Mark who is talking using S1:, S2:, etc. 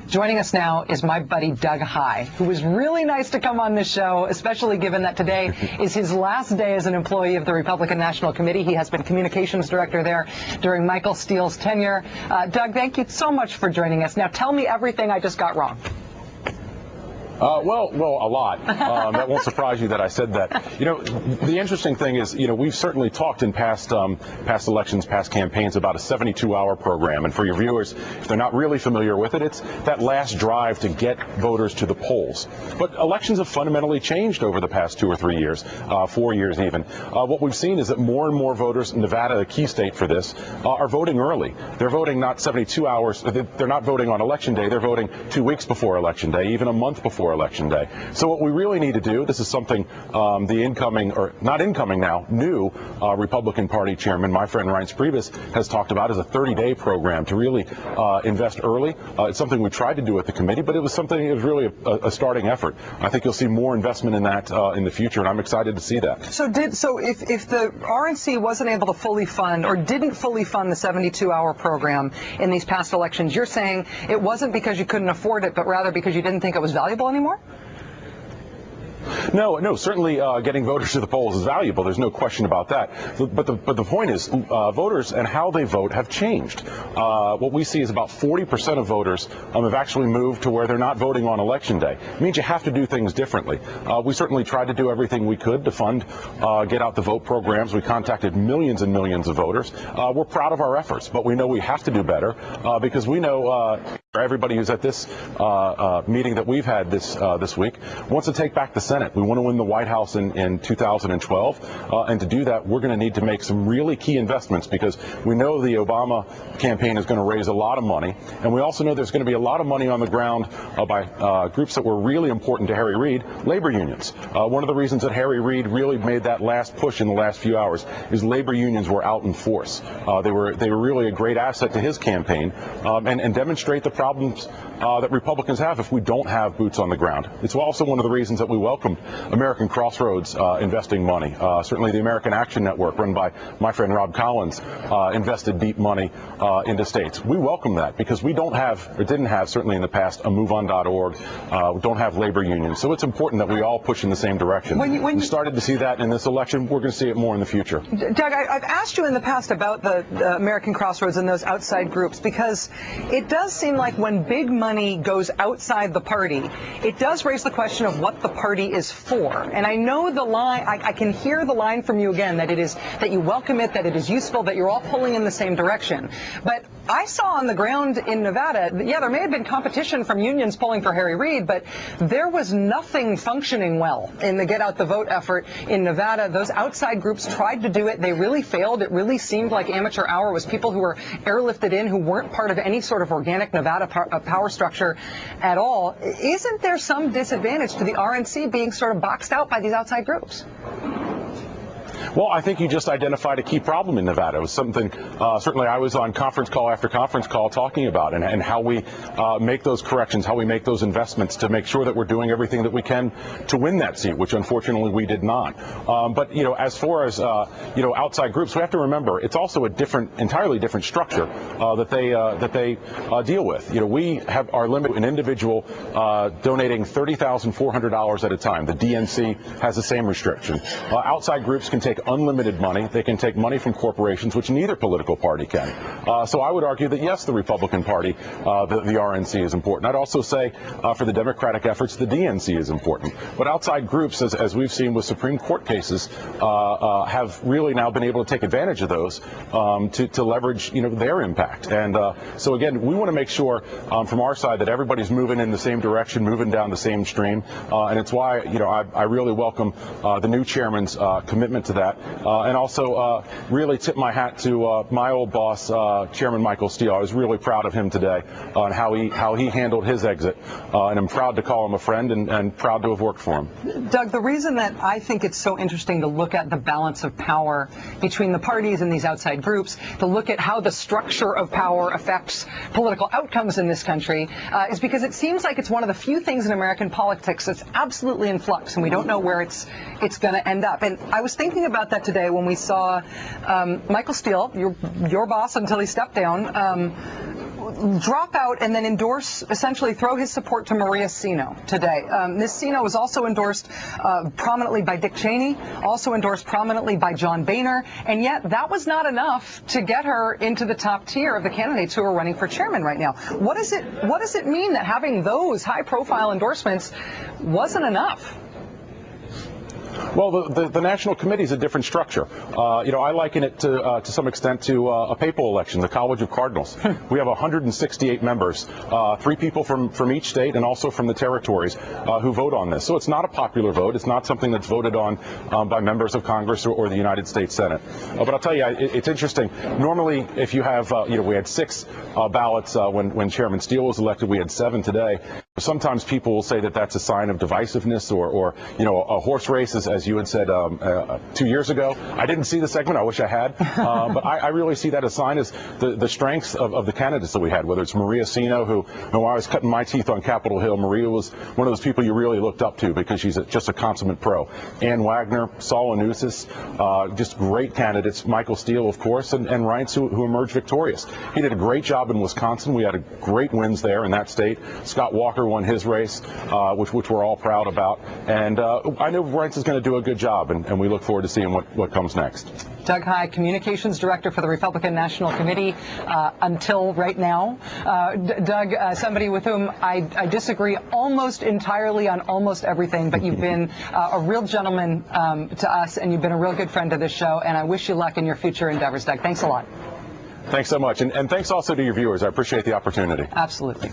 S1: Joining us now is my buddy Doug Heye, who was really nice to come on this show, especially given that today is his last day as an employee of the Republican National Committee. He has been communications director there during Michael Steele's tenure. Doug, thank you so much for joining us. Now tell me everything I just got wrong.
S2: Well, a lot. That won't surprise you that I said that. You know, the interesting thing is, you know, we've certainly talked in past elections, past campaigns about a 72-hour program. And for your viewers, if they're not really familiar with it, it's that last drive to get voters to the polls. But elections have fundamentally changed over the past 2 or 3 years, 4 years even. What we've seen is that more and more voters, Nevada, a key state for this, are voting early. They're voting not 72 hours. They're not voting on Election Day. They're voting 2 weeks before Election Day, even a month before Election Day. So what we really need to do, this is something the incoming, or not incoming now, new Republican Party chairman, my friend Reince Priebus, has talked about, is a 30-day program to really invest early. It's something we tried to do at the committee, but it was something, it was really a starting effort. I think you'll see more investment in that in the future, and I'm excited to see that.
S1: So if the RNC wasn't able to fully fund, or didn't fully fund the 72-hour program in these past elections, you're saying it wasn't because you couldn't afford it, but rather because you didn't think it was valuable anymore?
S2: No, certainly getting voters to the polls is valuable. There's no question about that. But the point is, voters and how they vote have changed. What we see is about 40% of voters have actually moved to where they're not voting on Election Day. It means you have to do things differently. We certainly tried to do everything we could to fund get out the vote programs. We contacted millions and millions of voters. We're proud of our efforts, but we know we have to do better because we know everybody who's at this meeting that we've had this week wants to take back the Senate. We want to win the White House in 2012, and to do that, we're going to need to make some really key investments because we know the Obama campaign is going to raise a lot of money, and we also know there's going to be a lot of money on the ground by groups that were really important to Harry Reid, labor unions. One of the reasons that Harry Reid really made that last push in the last few hours is labor unions were out in force. They were really a great asset to his campaign and demonstrate the problems that Republicans have if we don't have boots on the ground. It's also one of the reasons that we welcome American Crossroads investing money. Certainly the American Action Network, run by my friend Rob Collins, invested deep money into states. We welcome that because we don't have, or didn't have certainly in the past, a MoveOn.org. We don't have labor unions. So it's important that we all push in the same direction. We started to see that in this election. We're going to see it more in the future.
S1: Doug, I've asked you in the past about the American Crossroads and those outside groups because it does seem like when big money goes outside the party, it does raise the question of what the party is for. And I know the line, I can hear the line from you again, that it is, that you welcome it, that it is useful, that you're all pulling in the same direction. But I saw on the ground in Nevada, yeah, there may have been competition from unions pulling for Harry Reid, but there was nothing functioning well in the get out the vote effort in Nevada. Those outside groups tried to do it. They really failed. It really seemed like amateur hour was people who were airlifted in, who weren't part of any sort of organic Nevada power structure at all. Isn't there some disadvantage to the RNC being sort of boxed out by these outside groups?
S2: Well, I think you just identified a key problem in Nevada. It was something certainly I was on conference call after conference call talking about, and how we make those corrections, how we make those investments to make sure that we're doing everything that we can to win that seat, which unfortunately we did not. But, you know, as far as, you know, outside groups, we have to remember it's also a entirely different structure that they deal with. You know, we have our limit an individual donating $30,400 at a time. The DNC has the same restriction. Outside groups can take unlimited money. They can take money from corporations, which neither political party can. So I would argue that, yes, the Republican Party, the RNC is important. I'd also say for the Democratic efforts, the DNC is important. But outside groups, as we've seen with Supreme Court cases, have really now been able to take advantage of those to leverage, you know, their impact. And so, again, we want to make sure from our side that everybody's moving in the same direction, moving down the same stream. And it's why, you know, I really welcome the new chairman's commitment to that. And also really tip my hat to my old boss, Chairman Michael Steele. I was really proud of him today on how he handled his exit. And I'm proud to call him a friend and proud to have worked for him.
S1: Doug, the reason that I think it's so interesting to look at the balance of power between the parties and these outside groups, to look at how the structure of power affects political outcomes in this country, is because it seems like it's one of the few things in American politics that's absolutely in flux, and we don't know where it's going to end up. And I was thinking about that today when we saw Michael Steele, your boss until he stepped down, drop out and then endorse, essentially throw his support to Maria Sino today. Ms. Sino was also endorsed prominently by Dick Cheney, also endorsed prominently by John Boehner, and yet that was not enough to get her into the top tier of the candidates who are running for chairman right now. What does it mean that having those high-profile endorsements wasn't enough?
S2: Well, the National Committee is a different structure. I liken it to some extent to a papal election, the College of Cardinals. We have 168 members, 3 people from each state and also from the territories who vote on this. So it's not a popular vote. It's not something that's voted on by members of Congress or the United States Senate. But I'll tell you, it's interesting. Normally, if you have, we had 6 ballots when Chairman Steele was elected. We had 7 today. Sometimes people will say that that's a sign of divisiveness or a horse race, as you had said 2 years ago. I didn't see the segment. I wish I had. But I really see that as a sign as the strengths of the candidates that we had, whether it's Maria Sino, who when I was cutting my teeth on Capitol Hill, Maria was one of those people you really looked up to because she's just a consummate pro. Ann Wagner, Saul Anousis, just great candidates. Michael Steele, of course, and Reince, who emerged victorious. He did a great job in Wisconsin. We had great wins there in that state. Scott Walker won his race, which we're all proud about. And I know Reince is going to do a good job, and we look forward to seeing what comes next.
S1: Doug Heye, Communications Director for the Republican National Committee until right now. Doug, somebody with whom I disagree almost entirely on almost everything, but you've been a real gentleman to us, and you've been a real good friend to this show, and I wish you luck in your future endeavors, Doug. Thanks a lot.
S2: Thanks so much, and thanks also to your viewers. I appreciate the opportunity.
S1: Absolutely.